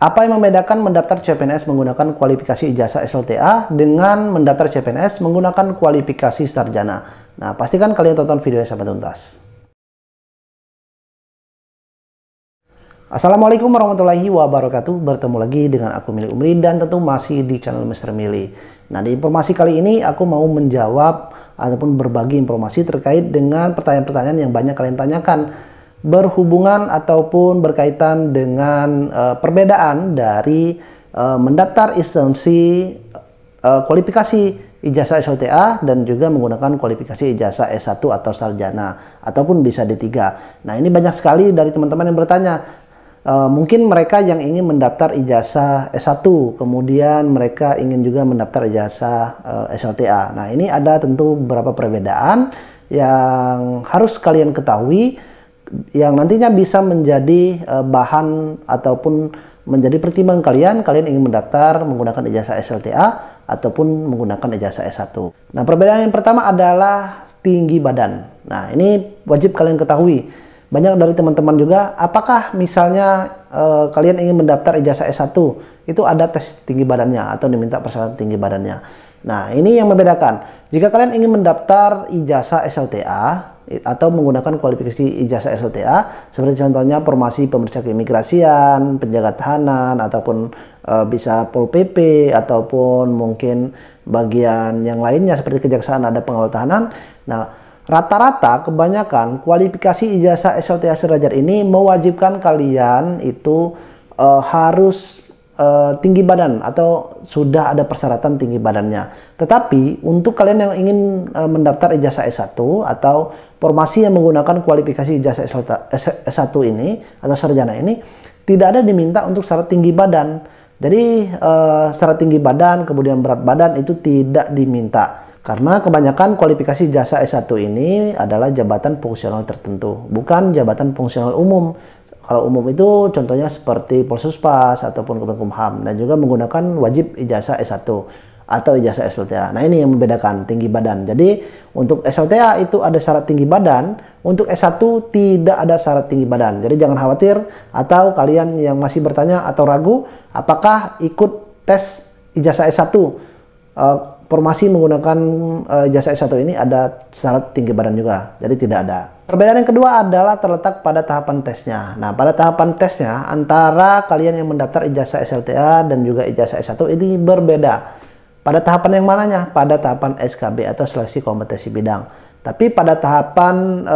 Apa yang membedakan mendaftar CPNS menggunakan kualifikasi ijazah SLTA dengan mendaftar CPNS menggunakan kualifikasi sarjana? Nah, pastikan kalian tonton videonya sampai tuntas. Assalamualaikum warahmatullahi wabarakatuh. Bertemu lagi dengan aku Mili Umri dan tentu masih di channel Mr. Mili. Nah, di informasi kali ini aku mau menjawab ataupun berbagi informasi terkait dengan pertanyaan-pertanyaan yang banyak kalian tanyakan berhubungan ataupun berkaitan dengan perbedaan dari mendaftar instansi kualifikasi ijazah SLTA dan juga menggunakan kualifikasi ijazah S1 atau sarjana ataupun bisa D3. Nah, ini banyak sekali dari teman-teman yang bertanya. Mungkin mereka yang ingin mendaftar ijazah S1, kemudian mereka ingin juga mendaftar ijazah SLTA. Nah, ini ada tentu beberapa perbedaan yang harus kalian ketahui, yang nantinya bisa menjadi bahan ataupun menjadi pertimbangan kalian ingin mendaftar menggunakan ijazah SLTA ataupun menggunakan ijazah S1. Nah, perbedaan yang pertama adalah tinggi badan. Nah, ini wajib kalian ketahui. Banyak dari teman-teman juga, apakah misalnya kalian ingin mendaftar ijazah S1, itu ada tes tinggi badannya atau diminta persyaratan tinggi badannya. Nah, ini yang membedakan. Jika kalian ingin mendaftar ijazah SLTA atau menggunakan kualifikasi ijazah SLTA, seperti contohnya formasi pemeriksa keimigrasian, penjaga tahanan, ataupun bisa Pol PP, ataupun mungkin bagian yang lainnya seperti kejaksaan ada pengawal tahanan. Nah, rata-rata kebanyakan kualifikasi ijazah SLTA sederajat ini mewajibkan kalian itu harus tinggi badan atau sudah ada persyaratan tinggi badannya. Tetapi untuk kalian yang ingin mendaftar ijazah S1 atau formasi yang menggunakan kualifikasi ijazah S1 ini atau sarjana ini tidak ada diminta untuk syarat tinggi badan. Jadi syarat tinggi badan kemudian berat badan itu tidak diminta. Karena kebanyakan kualifikasi ijazah S1 ini adalah jabatan fungsional tertentu, bukan jabatan fungsional umum. Kalau umum itu contohnya seperti Polsuspas ataupun Kemenkumham, dan juga menggunakan wajib ijazah S1 atau ijazah SLTA. Nah, ini yang membedakan tinggi badan. Jadi untuk SLTA itu ada syarat tinggi badan, untuk S1 tidak ada syarat tinggi badan. Jadi jangan khawatir, atau kalian yang masih bertanya atau ragu apakah ikut tes ijazah S1 formasi menggunakan ijazah S1 ini ada syarat tinggi badan juga, jadi tidak ada. Perbedaan yang kedua adalah terletak pada tahapan tesnya. Nah, pada tahapan tesnya antara kalian yang mendaftar ijazah SLTA dan juga ijazah S1 ini berbeda. Pada tahapan yang mananya? Pada tahapan SKB atau seleksi kompetensi bidang. Tapi pada tahapan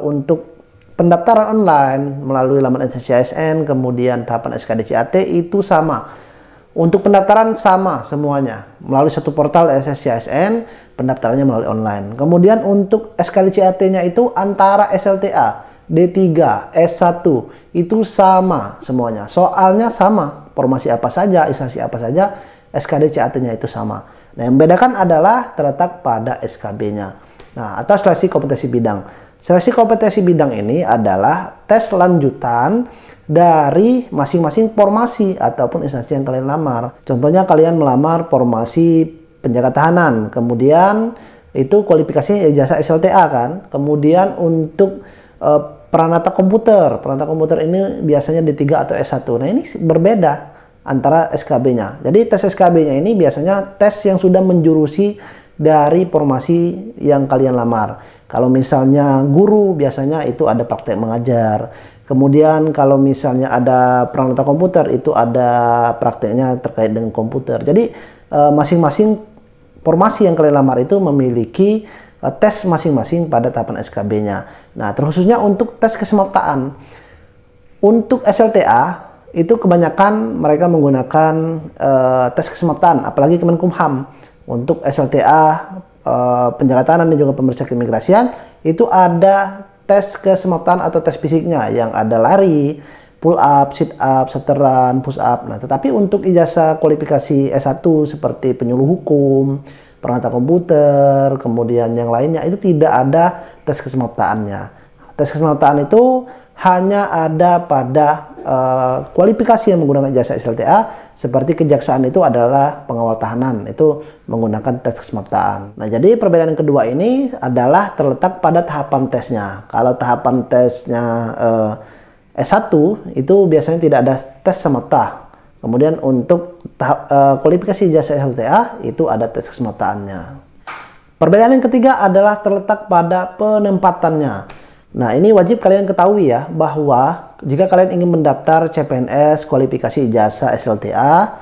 untuk pendaftaran online melalui laman SCSN, kemudian tahapan SKDCAT itu sama. Untuk pendaftaran sama semuanya, melalui satu portal SSCSN, pendaftarannya melalui online. Kemudian untuk SKDCAT-nya itu antara SLTA, D3, S1, itu sama semuanya. Soalnya sama, formasi apa saja, instansi apa saja, SKDCAT-nya itu sama. Nah, yang membedakan adalah terletak pada SKB-nya. Nah, atau seleksi kompetensi bidang. Seleksi kompetensi bidang ini adalah tes lanjutan dari masing-masing formasi ataupun instansi yang kalian lamar. Contohnya kalian melamar formasi penjaga tahanan, kemudian itu kualifikasinya ijazah SLTA kan. Kemudian untuk peranata komputer ini biasanya D3 atau S1. Nah, ini berbeda antara SKB-nya. Jadi tes SKB-nya ini biasanya tes yang sudah menjurusi dari formasi yang kalian lamar. Kalau misalnya guru, biasanya itu ada praktek mengajar. Kemudian kalau misalnya ada peranata komputer, itu ada prakteknya terkait dengan komputer. Jadi masing-masing formasi yang kalian lamar itu memiliki tes masing-masing pada tahapan SKB-nya. Nah, terkhususnya untuk tes kesemaptaan. Untuk SLTA, itu kebanyakan mereka menggunakan tes kesemaptaan, apalagi Kemenkumham. Untuk SLTA, penjaga tahanan dan juga pemeriksa keimigrasian, itu ada tes kesemaptaan atau tes fisiknya yang ada lari, pull up, sit up, seteran, push up. Nah, tetapi untuk ijazah kualifikasi S1 seperti penyuluh hukum, peranata komputer, kemudian yang lainnya itu tidak ada tes kesemaptaannya. Tes kesemaptaan itu hanya ada pada kualifikasi yang menggunakan ijazah SLTA, seperti kejaksaan itu adalah pengawal tahanan, itu menggunakan tes kesemaptaan. Nah, jadi perbedaan yang kedua ini adalah terletak pada tahapan tesnya. Kalau tahapan tesnya S1 itu biasanya tidak ada tes semapta. Kemudian untuk kualifikasi ijazah SLTA itu ada tes kesemataannya. Perbedaan yang ketiga adalah terletak pada penempatannya. Nah, ini wajib kalian ketahui ya, bahwa jika kalian ingin mendaftar CPNS kualifikasi ijazah SLTA,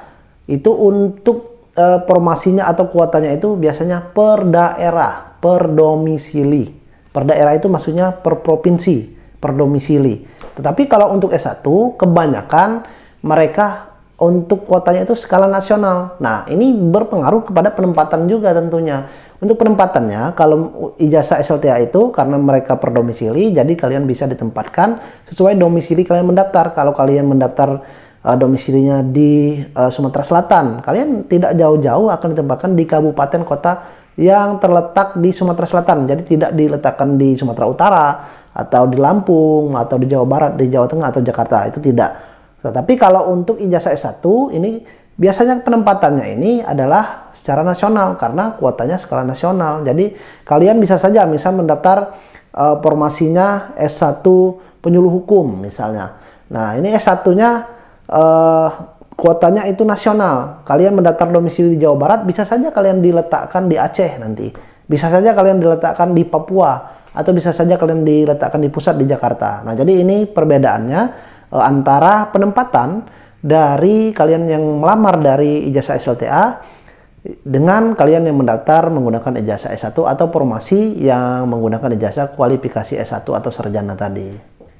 itu untuk formasinya atau kuotanya itu biasanya per daerah, per domisili. Per daerah itu maksudnya per provinsi, per domisili. Tetapi kalau untuk S1, kebanyakan mereka untuk kuotanya itu skala nasional. Nah, ini berpengaruh kepada penempatan juga tentunya. Untuk penempatannya, kalau ijazah SLTA itu karena mereka per domisili, jadi kalian bisa ditempatkan sesuai domisili kalian mendaftar. Kalau kalian mendaftar domisilinya di Sumatera Selatan, kalian tidak jauh-jauh akan ditempatkan di kabupaten kota yang terletak di Sumatera Selatan. Jadi tidak diletakkan di Sumatera Utara, atau di Lampung, atau di Jawa Barat, di Jawa Tengah, atau Jakarta. Itu tidak. Tetapi kalau untuk ijazah S1 ini biasanya penempatannya ini adalah secara nasional karena kuotanya skala nasional. Jadi kalian bisa saja misal mendaftar formasinya S1 penyuluh hukum misalnya. Nah, ini S1-nya kuotanya itu nasional. Kalian mendaftar domisili di Jawa Barat, bisa saja kalian diletakkan di Aceh nanti. Bisa saja kalian diletakkan di Papua, atau bisa saja kalian diletakkan di pusat di Jakarta. Nah, jadi ini perbedaannya antara penempatan dari kalian yang melamar dari ijazah SLTA dengan kalian yang mendaftar menggunakan ijazah S1 atau formasi yang menggunakan ijazah kualifikasi S1 atau sarjana tadi.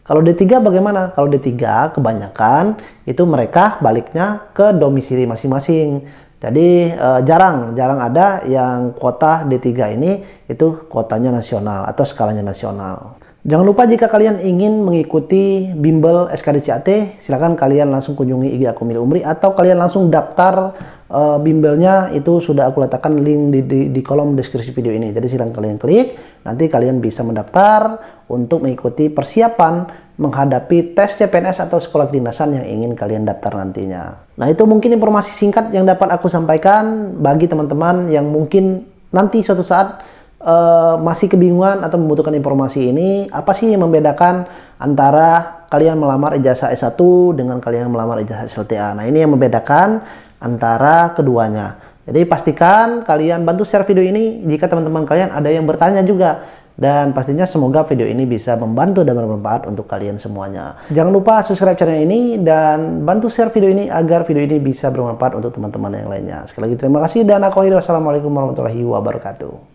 Kalau D3 bagaimana? Kalau D3 kebanyakan itu mereka baliknya ke domisili masing-masing. Jadi jarang ada yang kuota D3 ini itu kuotanya nasional atau skalanya nasional. Jangan lupa jika kalian ingin mengikuti bimbel SKDCAT, silakan kalian langsung kunjungi IG aku Mili Umri, atau kalian langsung daftar bimbelnya, itu sudah aku letakkan link di kolom deskripsi video ini. Jadi silakan kalian klik, nanti kalian bisa mendaftar untuk mengikuti persiapan menghadapi tes CPNS atau sekolah kedinasan yang ingin kalian daftar nantinya. Nah, itu mungkin informasi singkat yang dapat aku sampaikan bagi teman-teman yang mungkin nanti suatu saat masih kebingungan atau membutuhkan informasi ini. Apa sih yang membedakan antara kalian melamar ijazah S1 dengan kalian melamar ijazah SLTA? Nah, ini yang membedakan antara keduanya. Jadi pastikan kalian bantu share video ini jika teman-teman kalian ada yang bertanya juga. Dan pastinya semoga video ini bisa membantu dan bermanfaat untuk kalian semuanya. Jangan lupa subscribe channel ini dan bantu share video ini agar video ini bisa bermanfaat untuk teman-teman yang lainnya. Sekali lagi terima kasih dan aku akhiri. Wassalamualaikum warahmatullahi wabarakatuh.